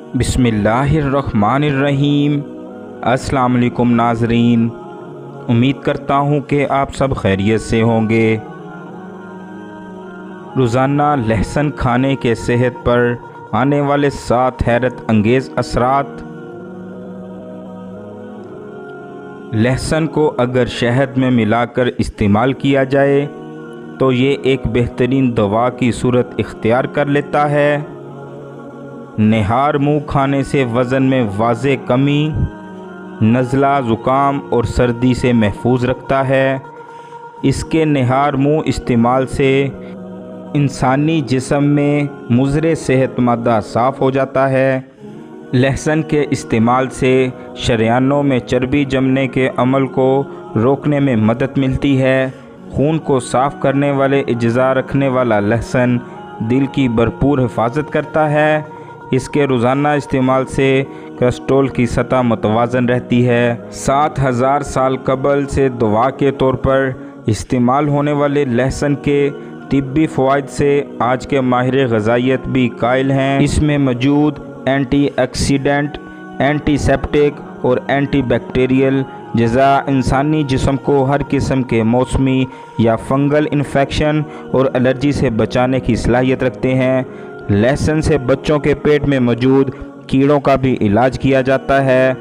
बिस्मिल्लाहिर्रहमानिर्रहीम। अस्सलाम वालेकुम नाज़रीन, उम्मीद करता हूँ कि आप सब खैरियत से होंगे। रोज़ाना लहसुन खाने के सेहत पर आने वाले 7 हैरत अंगेज़ असरात। लहसुन को अगर शहद में मिलाकर इस्तेमाल किया जाए तो ये एक बेहतरीन दवा की सूरत इख्तियार कर लेता है। निहार मुँह खाने से वज़न में वाज़े कमी, नज़ला, ज़ुकाम और सर्दी से महफूज रखता है। इसके निहार मुँह इस्तेमाल से इंसानी जिस्म में मुज़र सेहत मादा साफ़ हो जाता है। लहसुन के इस्तेमाल से शरियानों में चर्बी जमने के अमल को रोकने में मदद मिलती है। खून को साफ़ करने वाले इज्ज़ा रखने वाला लहसुन दिल की भरपूर हिफाजत करता है। इसके रोज़ाना इस्तेमाल से कोलेस्ट्रॉल की सतह मुतवाज़न रहती है। 7000 साल कबल से दवा के तौर पर इस्तेमाल होने वाले लहसुन के तिब्बी फ़वाइद से आज के माहिर ग़िज़ाइयत भी कायल हैं। इसमें मौजूद एंटीऑक्सीडेंट, एंटीसेप्टिक और एंटीबैक्टीरियल अज्जा इंसानी जिस्म को हर किस्म के मौसमी या फंगल इन्फेक्शन और एलर्जी से बचाने की सलाहियत रखते हैं। लहसुन से बच्चों के पेट में मौजूद कीड़ों का भी इलाज किया जाता है।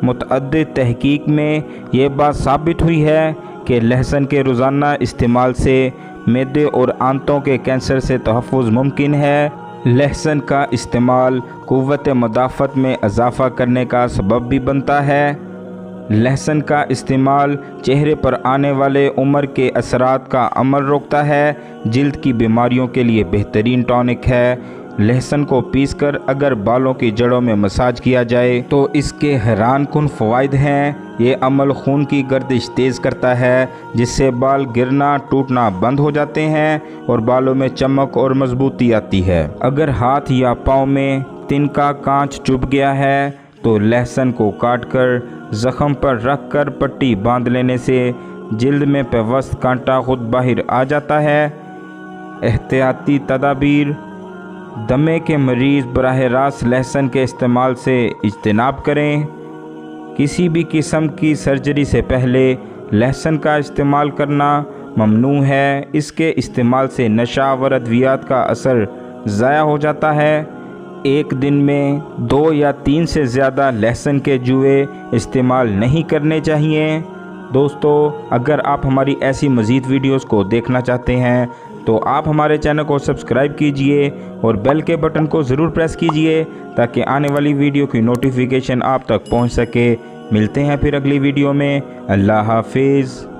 मुतअद्दिद तहकीक में ये बात साबित हुई है कि लहसुन के रोज़ाना इस्तेमाल से मैदे और आंतों के कैंसर से तहफ़्फ़ुज़ मुमकिन है। लहसुन का इस्तेमाल क़ुव्वत मुदाफ़त में इजाफ़ा करने का सबब भी बनता है। लहसुन का इस्तेमाल चेहरे पर आने वाले उम्र के असरात का अमल रोकता है। जिल्द की बीमारियों के लिए बेहतरीन टॉनिक है। लहसुन को पीसकर अगर बालों की जड़ों में मसाज किया जाए तो इसके हैरान कुन फ़वाइद हैं। ये अमल खून की गर्दिश तेज़ करता है, जिससे बाल गिरना टूटना बंद हो जाते हैं और बालों में चमक और मजबूती आती है। अगर हाथ या पाँव में तिनका कांच चुभ गया है तो लहसुन को काटकर ज़ख़म पर रख कर पट्टी बांध लेने से जिल्द में पेवस्त कांटा खुद बाहर आ जाता है। एहतियाती तदाबीर: दमे के मरीज़ बराह रास्त लहसुन के इस्तेमाल से इज्तनाब करें। किसी भी किस्म की सर्जरी से पहले लहसुन का इस्तेमाल करना ममनू है। इसके इस्तेमाल से नशा व अद्वियात का असर ज़ाया हो जाता है। एक दिन में 2 या 3 से ज़्यादा लहसुन के जूए इस्तेमाल नहीं करने चाहिए। दोस्तों, अगर आप हमारी ऐसी मज़ीद वीडियोस को देखना चाहते हैं तो आप हमारे चैनल को सब्सक्राइब कीजिए और बेल के बटन को ज़रूर प्रेस कीजिए ताकि आने वाली वीडियो की नोटिफिकेशन आप तक पहुंच सके। मिलते हैं फिर अगली वीडियो में। अल्लाह हाफिज़।